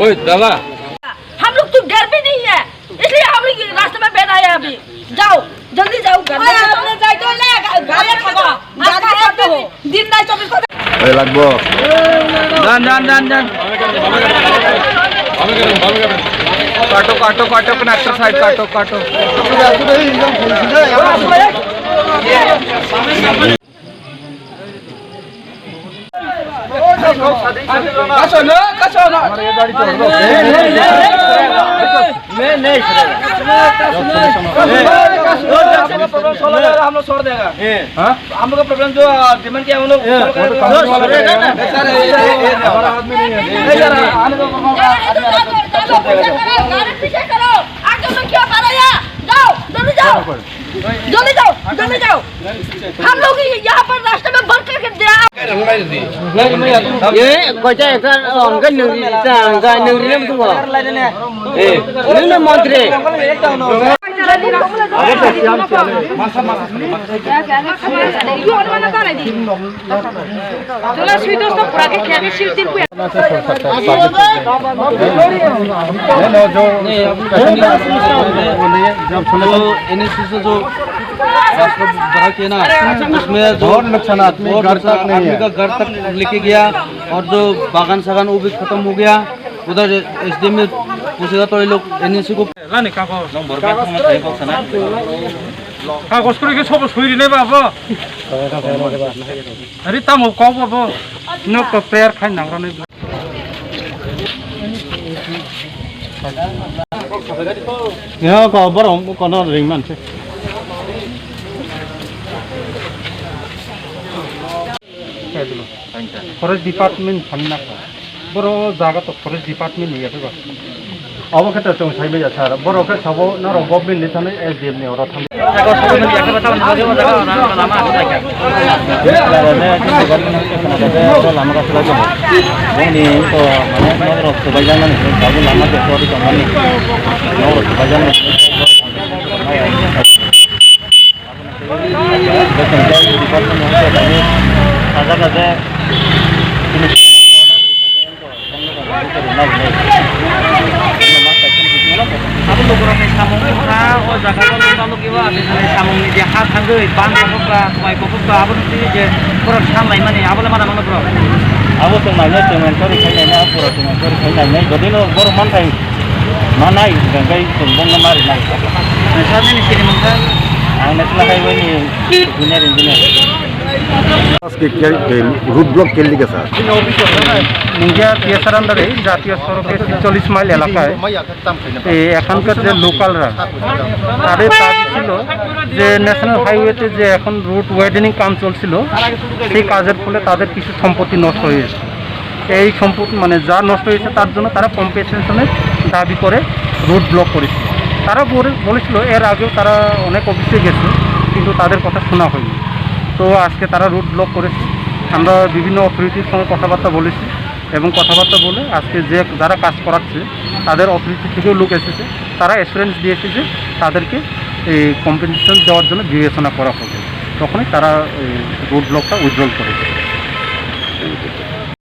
ओए दादा, हम लोग तो घर पे नहीं है, इसलिए हम लोग रास्ते में बैठ आए अभी। जाओ जल्दी जाओ घर में। जाए तो ले गाड़ी खावा दिन रात 24 घंटे লাগবো काटो काटो काटो कनेक्टर साइड काटो काटो हम लोग छोड़ देगा। हम लोग का प्रॉब्लम जो डिमांड किया हम लोग पीछे करो आगे में क्या कर रहा है। जाओ जल्दी जाओ जल्दी जाओ जल्दी जाओ। हम लोग यहाँ पर रास्ते में बंद करके दिया। ये कोचा एक अंकल नगरी में तुम मंत्री NSC से जो रास्ता बना किया ना उसमें जो नुकसान आदमी का घर तक लेके गया और जो बागान सागान वो भी खत्म हो गया। उधर SDM में पूछेगा तो ये लोग NSC को कागज করে সব সইরি নেবা বাবা আরে তামো কও বাবা ন পেয়ার খাই নাংরানে ইয়া খবর কোন রিং মানছে ফরেস্ট ডিপার্টমেন্ট ফান্না বড় জায়গা তো ফরেস্ট ডিপার্টমেন্ট নিয়ে যাবে अब खेत जों साइबाय सार बर'खौ साबो नार गभर्नमेन्टनि थानाय SDM नि अरा थां अब लोग सामूंगा और जगह लोग की बात है सामूंगी जे हाथ थांगे बांध का माइक को अब जे पूरा सामलाय माने अब माना माने ब्रो अब तो माने पेमेंट करि खाइना पूरा पेमेंट करि खाइना गदिनो बर मानथाय मानाय गंगाय तुंबंग मारि नाय सामने सिरि मंगा आं नेसला हाइवेनि इंजीनियर रूट ब्लक के लिए सर मुंगिया টিএসআর আন্ডারে জাতীয় সড়কের 40 মাইল এলাকায় এখানকার যে লোকালরা তাদের দাবি ছিল যে ন্যাশনাল হাইওয়েতে যে এখন রুট ওয়েডেনিং কাজ চলছিল সেই কাজের ফলে তাদের কিছু সম্পত্তি নষ্ট হয়েছে। এই সম্পত্তি মানে যা নষ্ট হয়েছে তার জন্য তারা কম্পেনসেশনের দাবি করে রুট ব্লক করেছিল। তারা বলেছিল এর আগেও তারা অনেক অফিসে গেছে কিন্তু তাদের কথা শোনা হয়নি। তো আজকে তারা রুট ব্লক করেছে। আমরা বিভিন্ন অথরিটির সঙ্গে কথাবার্তা বলেছি এবং কথাবার্তা বলে আজকে যে যারা কাজ করাচ্ছে তাদের অথরিটি থেকেও লোক এসেছে, তারা অ্যাসুরেন্স দিয়েছে যে তাদেরকে এই কম্পেনসেশন দেওয়ার জন্য বিবেচনা করা হবে। তখনই তারা রুট ব্লকটা উইথড্রল করেছে।